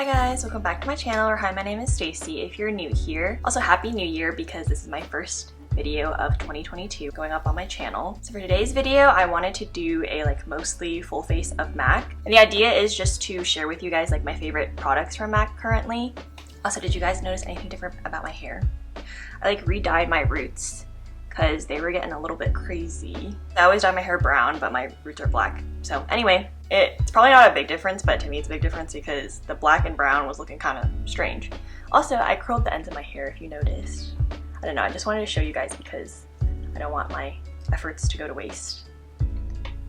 Hi guys, welcome back to my channel, or hi, my name is Stacy if you're new here. Also, Happy New Year because this is my first video of 2022 going up on my channel. So for today's video, I wanted to do a mostly full face of MAC. And the idea is just to share with you guys my favorite products from MAC currently. Also, did you guys notice anything different about my hair? I re-dyed my roots because they were getting a little bit crazy. I always dye my hair brown, but my roots are black. So anyway, it's probably not a big difference, but to me it's a big difference because the black and brown was looking kind of strange. Also, I curled the ends of my hair if you noticed. I don't know, I just wanted to show you guys because I don't want my efforts to go to waste.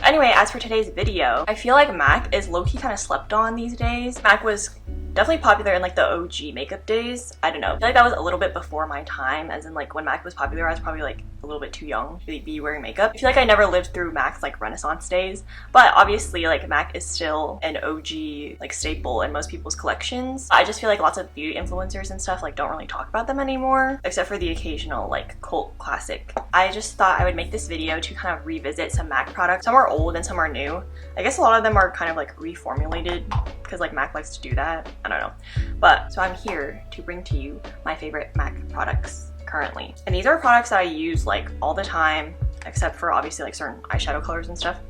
Anyway, as for today's video, I feel like MAC is low-key kind of slept on these days. MAC was definitely popular in the OG makeup days. I don't know, I feel like that was a little bit before my time, as in when MAC was popular I was probably a little bit too young to be wearing makeup. I feel like I never lived through MAC's Renaissance days, but obviously MAC is still an OG staple in most people's collections. I just feel like lots of beauty influencers and stuff don't really talk about them anymore, except for the occasional cult classic. I just thought I would make this video to kind of revisit some MAC products. Some are old and some are new. I guess a lot of them are kind of reformulated because MAC likes to do that. I don't know. But so I'm here to bring to you my favorite MAC products currently. And these are products that I use all the time, except for obviously certain eyeshadow colors and stuff.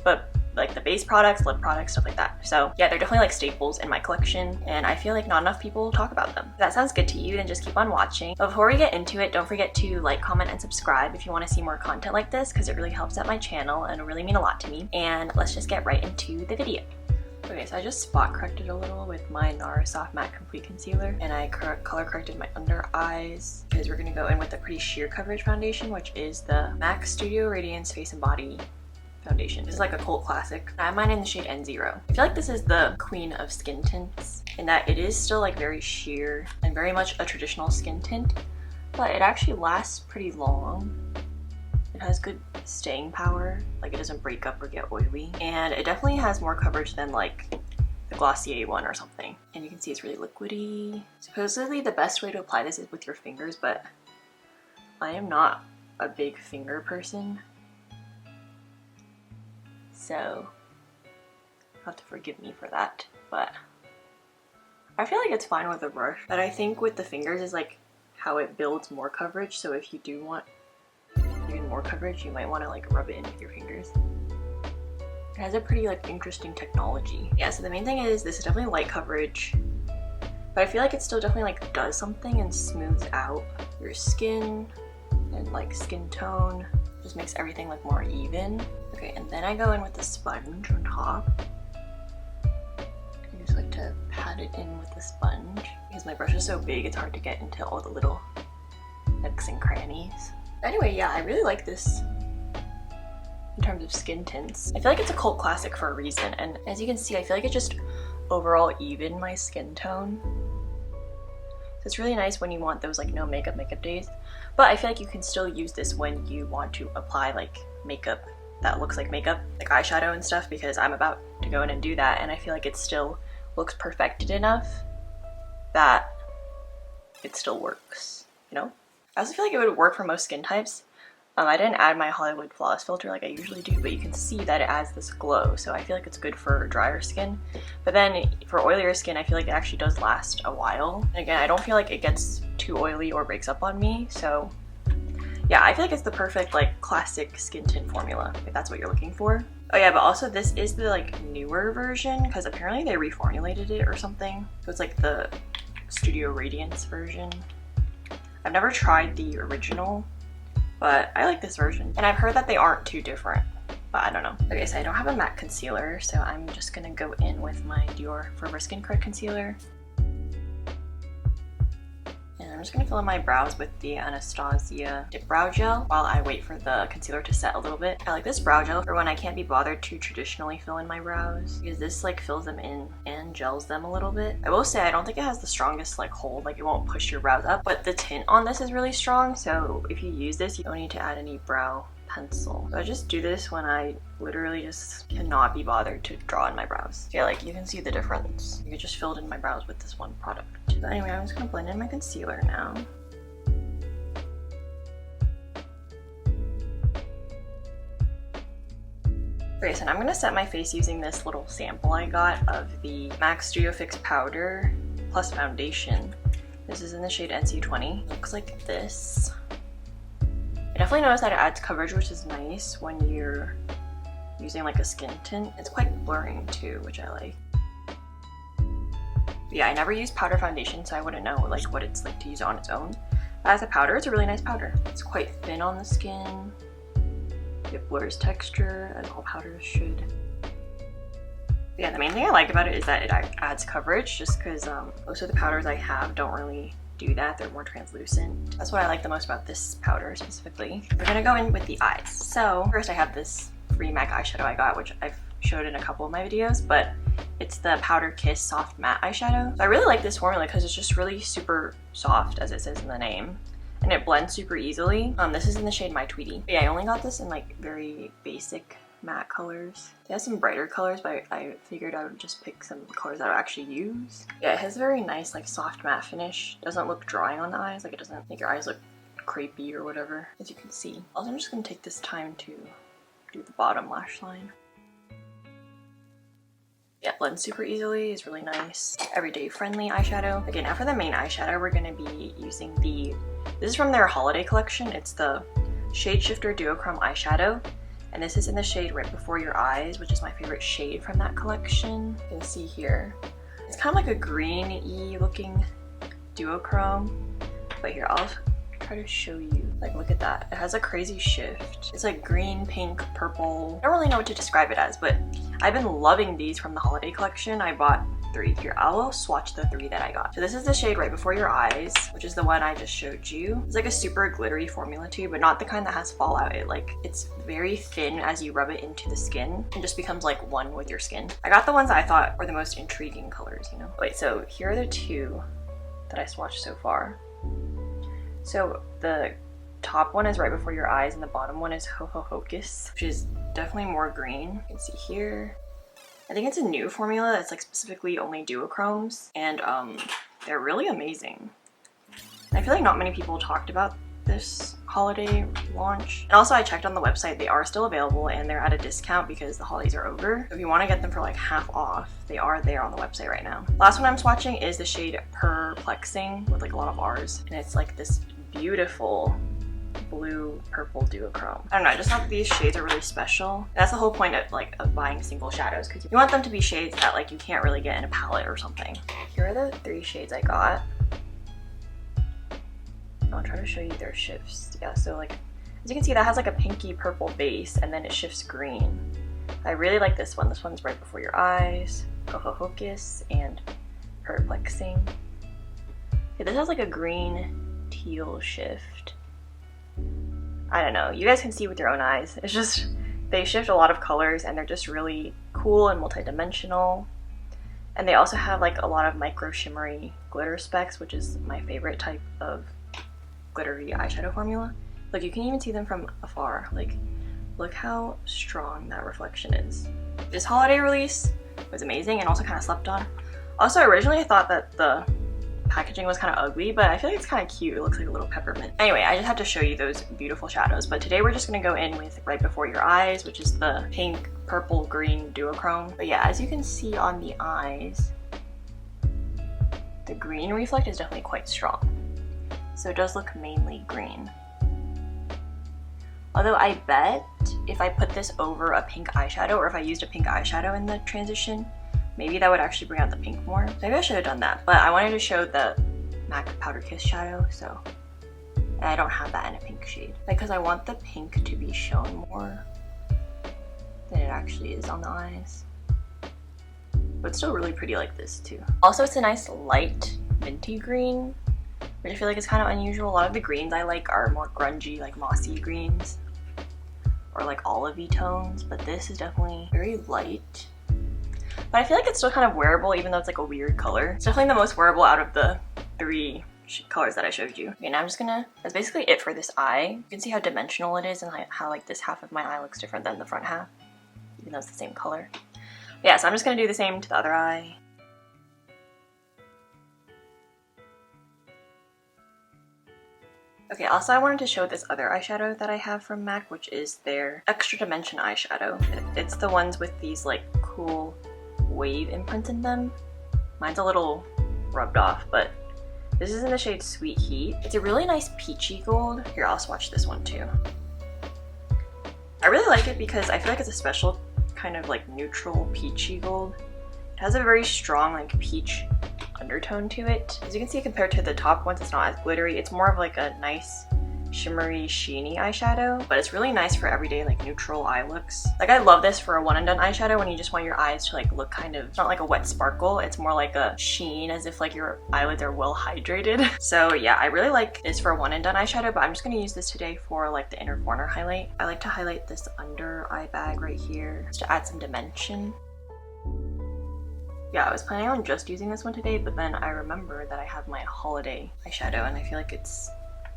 But the base products, lip products, stuff like that. So yeah, they're definitely staples in my collection, and I feel not enough people talk about them. If that sounds good to you, then just keep on watching. But before we get into it, don't forget to comment, and subscribe if you want to see more content like this, because it really helps out my channel and it really mean a lot to me. And let's just get right into the video. Okay, so I just spot corrected a little with my NARS Soft Matte Complete Concealer, and I color corrected my under eyes because we're going to go in with a pretty sheer coverage foundation, which is the MAC Studio Radiance Face and Body foundation. This is a cult classic. I have mine in the shade N0. I feel this is the queen of skin tints in that it is still very sheer and very much a traditional skin tint, but it actually lasts pretty long. It has good staying power, it doesn't break up or get oily, and it definitely has more coverage than the Glossier one or something. And you can see it's really liquidy. Supposedly the best way to apply this is with your fingers, but I am not a big finger person, so you'll have to forgive me for that. But I feel it's fine with a brush, but I think with the fingers is how it builds more coverage. So if you do want even more coverage, you might want to rub it in with your fingers. It has a pretty interesting technology. Yeah, so the main thing is this is definitely light coverage, but I feel it still definitely does something and smooths out your skin and skin tone. Just makes everything more even. Okay, and then I go in with the sponge on top. I just to pat it in with the sponge because my brush is so big it's hard to get into all the little nooks and crannies. Anyway, yeah, I really like this in terms of skin tints. I feel it's a cult classic for a reason, and as you can see, I feel it just overall evened my skin tone. So it's really nice when you want those no makeup days, but I feel you can still use this when you want to apply makeup that looks like makeup, eyeshadow and stuff, because I'm about to go in and do that, and I feel it still looks perfected enough that it still works, you know? I also feel it would work for most skin types. I didn't add my Hollywood Flawless filter like I usually do, but you can see that it adds this glow, so I feel it's good for drier skin. But then for oilier skin, I feel it actually does last a while. And again, I don't feel it gets too oily or breaks up on me, so yeah, I feel it's the perfect classic skin tint formula, if that's what you're looking for. Oh yeah, but also this is the newer version, because apparently they reformulated it or something. So it's the Studio Radiance version. I've never tried the original, but I like this version. And I've heard that they aren't too different, but I don't know. Okay, so I don't have a matte concealer, so I'm just gonna go in with my Dior Forever Skin Correct Concealer. And I'm just gonna fill in my brows with the Anastasia Dip Brow Gel while I wait for the concealer to set a little bit. I like this brow gel for when I can't be bothered to traditionally fill in my brows, because this fills them in and gels them a little bit. I will say I don't think it has the strongest hold, it won't push your brows up, but the tint on this is really strong, so if you use this, you don't need to add any brow pencil. So I just do this when I literally just cannot be bothered to draw in my brows. Yeah, you can see the difference. I just filled in my brows with this one product. So anyway, I'm just gonna blend in my concealer now. Okay, so now I'm gonna set my face using this little sample I got of the MAC Studio Fix powder plus foundation. This is in the shade NC20. Looks like this. I definitely noticed that it adds coverage, which is nice when you're using like a skin tint. It's quite blurring too, which I like. But yeah, I never use powder foundation, so I wouldn't know like what it's like to use on its own. But as a powder, it's a really nice powder. It's quite thin on the skin. It blurs texture, as all powders should. Yeah, the main thing I like about it is that it adds coverage, just because most of the powders I have don't really do that. They're more translucent. That's what I like the most about this powder specifically. We're gonna go in with the eyes. So first I have this free MAC eyeshadow I got, which I've showed in a couple of my videos, but it's the Powder Kiss Soft Matte Eyeshadow. So I really like this formula because it's just really super soft, as it says in the name, and it blends super easily. This is in the shade My Tweety. But yeah, I only got this in like very basic matte colors. It has some brighter colors, but I figured I would just pick some colors that I would actually use. Yeah, it has a very nice like soft matte finish. Doesn't look drying on the eyes, like it doesn't make your eyes look crepey or whatever, as you can see. Also, I'm just gonna take this time to do the bottom lash line. Yeah, it blends super easily, is really nice. Everyday friendly eyeshadow. Okay, now for the main eyeshadow, we're gonna be using this is from their holiday collection. It's the Shade Shifter Duochrome eyeshadow. And this is in the shade Right Before Your Eyes, which is my favorite shade from that collection. You can see here. It's kind of like a green-y looking duochrome. But here, I'll try to show you. Like, look at that. It has a crazy shift. It's like green, pink, purple. I don't really know what to describe it as, but I've been loving these from the holiday collection. I bought 3 here. I will swatch the 3 that I got. So this is the shade Right Before Your Eyes, which is the one I just showed you. It's like a super glittery formula too, but not the kind that has fallout. It's very thin as you rub it into the skin and just becomes like one with your skin. I got the ones that I thought were the most intriguing colors, you know? Wait, so here are the 2 that I swatched so far. So the top one is Right Before Your Eyes and the bottom one is Ho Ho Hocus, which is definitely more green. You can see here. I think it's a new formula that's like specifically only duochromes, and they're really amazing. I feel like not many people talked about this holiday launch. And also I checked on the website, they are still available and they're at a discount because the holidays are over. So if you want to get them for like half off, they are there on the website right now. Last one I'm swatching is the shade Perplexing with like a lot of R's, and it's like this beautiful blue purple duochrome. I don't know, I just thought these shades are really special. That's the whole point of buying single shadows, because you want them to be shades that like you can't really get in a palette or something. Here are the 3 shades I got. I'll try to show you their shifts. Yeah, so like as you can see, that has like a pinky purple base and then it shifts green. I really like this one. This one's Right Before Your Eyes, Ho Ho Hocus, and Perplexing. Okay, this has like a green teal shift. I don't know, you guys can see with your own eyes. It's just, they shift a lot of colors and they're just really cool and multi-dimensional. And they also have like a lot of micro shimmery glitter specks, which is my favorite type of glittery eyeshadow formula. Like you can even see them from afar. Like, look how strong that reflection is. This holiday release was amazing and also kind of slept on. Also, originally I thought that the packaging was kind of ugly, but I feel like it's kind of cute. It looks like a little peppermint. Anyway, I just had to show you those beautiful shadows, but today we're just gonna go in with Right Before Your Eyes, which is the pink, purple, green duochrome. But yeah, as you can see on the eyes, the green reflect is definitely quite strong. So it does look mainly green. Although I bet if I put this over a pink eyeshadow, or if I used a pink eyeshadow in the transition, maybe that would actually bring out the pink more. Maybe I should have done that, but I wanted to show the MAC Powder Kiss shadow, so and I don't have that in a pink shade. Because I want the pink to be shown more than it actually is on the eyes. But it's still really pretty like this too. Also, it's a nice light minty green, which I feel like is kind of unusual. A lot of the greens I like are more grungy, like mossy greens, or like olivey tones, but this is definitely very light. But I feel like it's still kind of wearable, even though it's like a weird color. It's definitely the most wearable out of the 3 colors that I showed you. Okay, now I'm just gonna, that's basically it for this eye. You can see how dimensional it is and how like this half of my eye looks different than the front half, even though it's the same color. But yeah, so I'm just gonna do the same to the other eye. Okay, also I wanted to show this other eyeshadow that I have from MAC, which is their Extra Dimension eyeshadow. It's the ones with these like cool wave imprints in them. Mine's a little rubbed off, but this is in the shade Sweet Heat. It's a really nice peachy gold. Here, I'll swatch this one too. I really like it because I feel like it's a special kind of like neutral peachy gold. It has a very strong like peach undertone to it. As you can see, compared to the top ones, it's not as glittery. It's more of like a nice shimmery, sheeny eyeshadow, but it's really nice for everyday like neutral eye looks. Like I love this for a one and done eyeshadow when you just want your eyes to like look kind of, it's not like a wet sparkle, it's more like a sheen, as if like your eyelids are well hydrated. So yeah, I really like this for a one and done eyeshadow, but I'm just gonna use this today for like the inner corner highlight. I like to highlight this under eye bag right here just to add some dimension. Yeah, I was planning on just using this one today, but then I remembered that I have my holiday eyeshadow and I feel like it's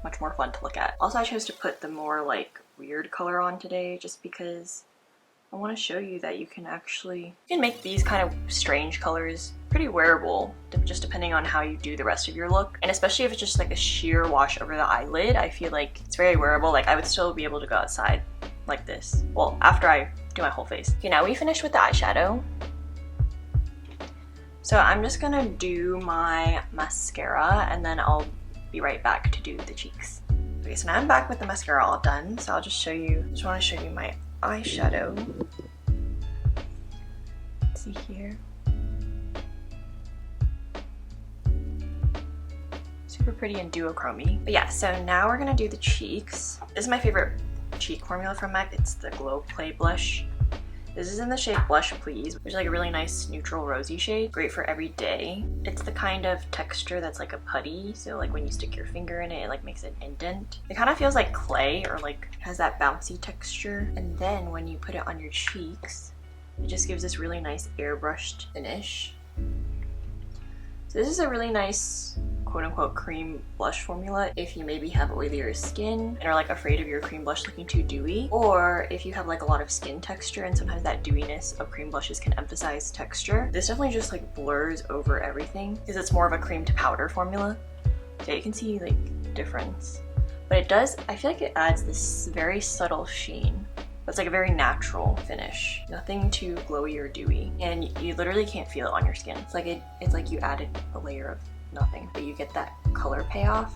much more fun to look at. Also, I chose to put the more like weird color on today just because I want to show you that you can make these kind of strange colors pretty wearable, just depending on how you do the rest of your look. And especially if it's just like a sheer wash over the eyelid, I feel like it's very wearable. Like I would still be able to go outside like this. Well, after I do my whole face. Okay, now we finished with the eyeshadow. So I'm just gonna do my mascara and then I'll be right back to do the cheeks. Okay, so now I'm back with the mascara all done. So I'll just want to show you my eyeshadow. Let's see here. Super pretty and duochrome-y. But yeah, so now we're gonna do the cheeks. This is my favorite cheek formula from MAC. It's the Glow Play blush. This is in the shade Blush Please, which is like a really nice neutral rosy shade. Great for every day. It's the kind of texture that's like a putty, so like when you stick your finger in it, it like makes an indent. It kind of feels like clay or like has that bouncy texture. And then when you put it on your cheeks, it just gives this really nice airbrushed finish. So this is a really nice quote-unquote cream blush formula if you maybe have oilier skin and are like afraid of your cream blush looking too dewy, or if you have like a lot of skin texture and sometimes that dewiness of cream blushes can emphasize texture. This definitely just like blurs over everything because it's more of a cream to powder formula. So you can see like difference, but it does, I feel like it adds this very subtle sheen. It's like a very natural finish. Nothing too glowy or dewy. And you literally can't feel it on your skin. It's like you added a layer of nothing, but you get that color payoff.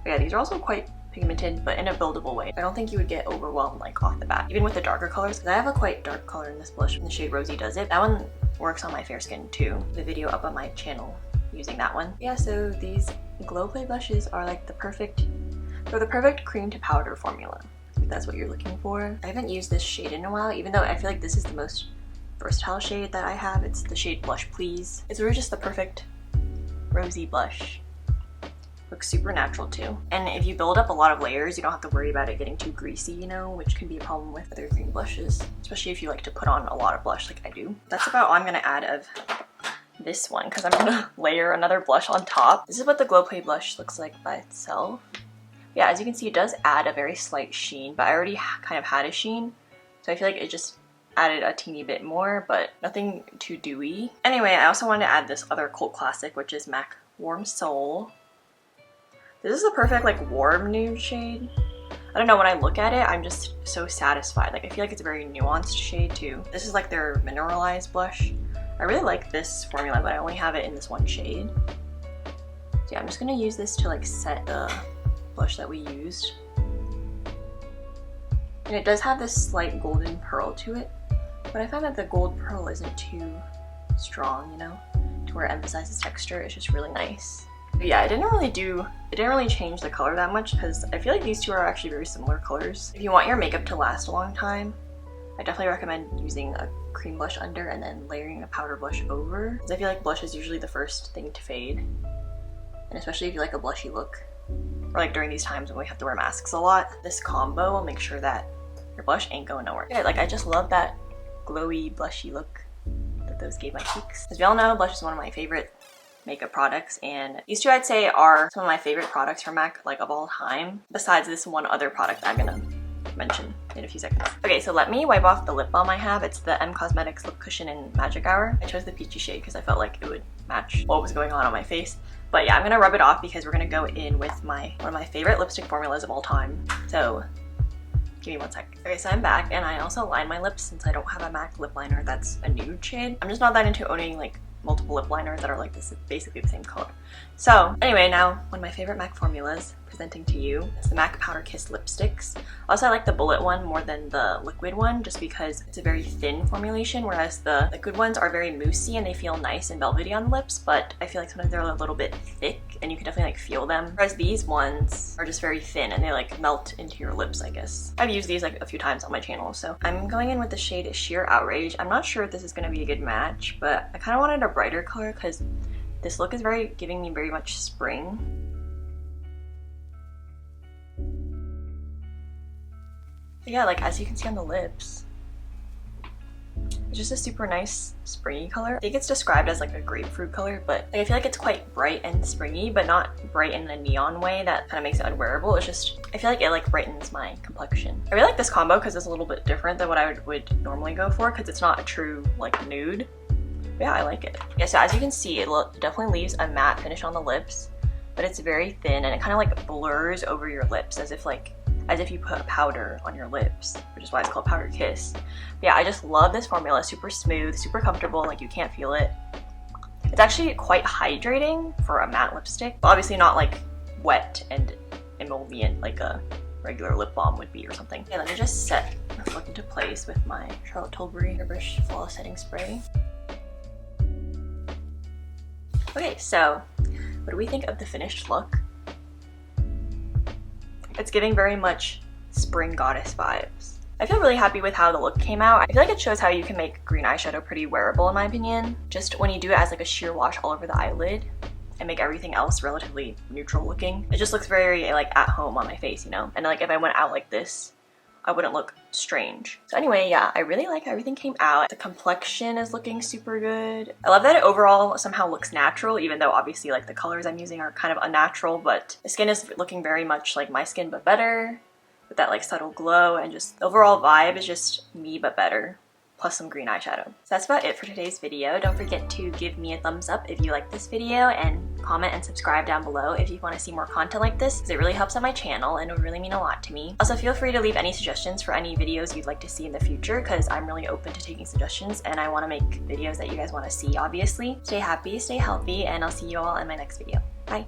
But yeah, these are also quite pigmented, but in a buildable way. I don't think you would get overwhelmed like off the bat. Even with the darker colors, because I have a quite dark color in this blush, and the shade Rosy does it. That one works on my fair skin too. The video up on my channel using that one. Yeah, so these Glow Play blushes are like the perfect cream to powder formula. If that's what you're looking for. I haven't used this shade in a while, even though I feel like this is the most versatile shade that I have. It's the shade Blush Please. It's really just the perfect rosy blush. Looks super natural too. And if you build up a lot of layers, you don't have to worry about it getting too greasy, you know, which can be a problem with other cream blushes, especially if you like to put on a lot of blush like I do. That's about all I'm gonna add of this one because I'm gonna layer another blush on top. This is what the Glow Play blush looks like by itself. Yeah, as you can see, it does add a very slight sheen, but I already kind of had a sheen, so I feel like it just added a teeny bit more, but nothing too dewy. Anyway, I also wanted to add this other cult classic, which is MAC Warm Soul. This is a perfect like warm nude shade. I don't know, when I look at it, I'm just so satisfied. Like I feel like it's a very nuanced shade too. This is like their mineralized blush. I really like this formula, but I only have it in this one shade. So yeah, I'm just gonna use this to like set the blush that we used. And it does have this slight golden pearl to it, but I find that the gold pearl isn't too strong, you know, to where it emphasizes texture. It's just really nice. But yeah, it didn't really change the color that much because I feel like these two are actually very similar colors. If you want your makeup to last a long time, I definitely recommend using a cream blush under and then layering a powder blush over, because I feel like blush is usually the first thing to fade, and especially if you like a blushy look, or like during these times when we have to wear masks a lot. This combo will make sure that your blush ain't going nowhere. Yeah, like I just love that glowy, blushy look that those gave my cheeks. As we all know, blush is one of my favorite makeup products, and these two I'd say are some of my favorite products from MAC, like of all time, besides this one other product I'm gonna mention in a few seconds. Okay, so let me wipe off the lip balm I have. It's the M Cosmetics Lip Cushion in Magic Hour. I chose the peachy shade because I felt like it would match what was going on my face. But yeah, I'm gonna rub it off because we're gonna go in with one of my favorite lipstick formulas of all time. So give me one sec. Okay, so I'm back, and I also line my lips since I don't have a MAC lip liner that's a nude shade. I'm just not that into owning like multiple lip liners that are like this, basically the same color. So anyway, now one of my favorite MAC formulas presenting to you is the MAC Powder Kiss lipsticks. Also, I like the bullet one more than the liquid one just because it's a very thin formulation, whereas the liquid ones are very moussey and they feel nice and velvety on the lips, but I feel like sometimes they're a little bit thick and you can definitely like feel them. Whereas these ones are just very thin and they like melt into your lips, I guess. I've used these like a few times on my channel, so I'm going in with the shade Sheer Outrage. I'm not sure if this is going to be a good match, but I kind of wanted a brighter color because this look is giving me very much spring. But yeah, like as you can see on the lips, it's just a super nice springy color. I think it's described as like a grapefruit color, but like, I feel like it's quite bright and springy, but not bright in a neon way that kind of makes it unwearable. It's just, I feel like it like brightens my complexion. I really like this combo because it's a little bit different than what I would normally go for because it's not a true like nude. But yeah, I like it. Yeah, so as you can see, it definitely leaves a matte finish on the lips, but it's very thin and it kind of like blurs over your lips as if you put a powder on your lips, which is why it's called Powder Kiss. But yeah, I just love this formula. Super smooth, super comfortable, like you can't feel it. It's actually quite hydrating for a matte lipstick. Obviously not like wet and emollient like a regular lip balm would be or something. Okay, let me just set this look into place with my Charlotte Tilbury Airbrush Flawless Setting Spray. Okay, so what do we think of the finished look? It's giving very much spring goddess vibes. I feel really happy with how the look came out. I feel like it shows how you can make green eyeshadow pretty wearable in my opinion. Just when you do it as like a sheer wash all over the eyelid and make everything else relatively neutral looking. It just looks very like at home on my face, you know? And like if I went out like this, I wouldn't look strange. So anyway, yeah, I really like how everything came out. The complexion is looking super good. I love that it overall somehow looks natural, even though obviously like the colors I'm using are kind of unnatural, but the skin is looking very much like my skin but better, with that like subtle glow, and just the overall vibe is just me but better, plus some green eyeshadow. So that's about it for today's video. Don't forget to give me a thumbs up if you like this video, and comment and subscribe down below if you want to see more content like this, because it really helps out my channel and it would really mean a lot to me. Also, feel free to leave any suggestions for any videos you'd like to see in the future, because I'm really open to taking suggestions and I want to make videos that you guys want to see, obviously. Stay happy, stay healthy, and I'll see you all in my next video. Bye!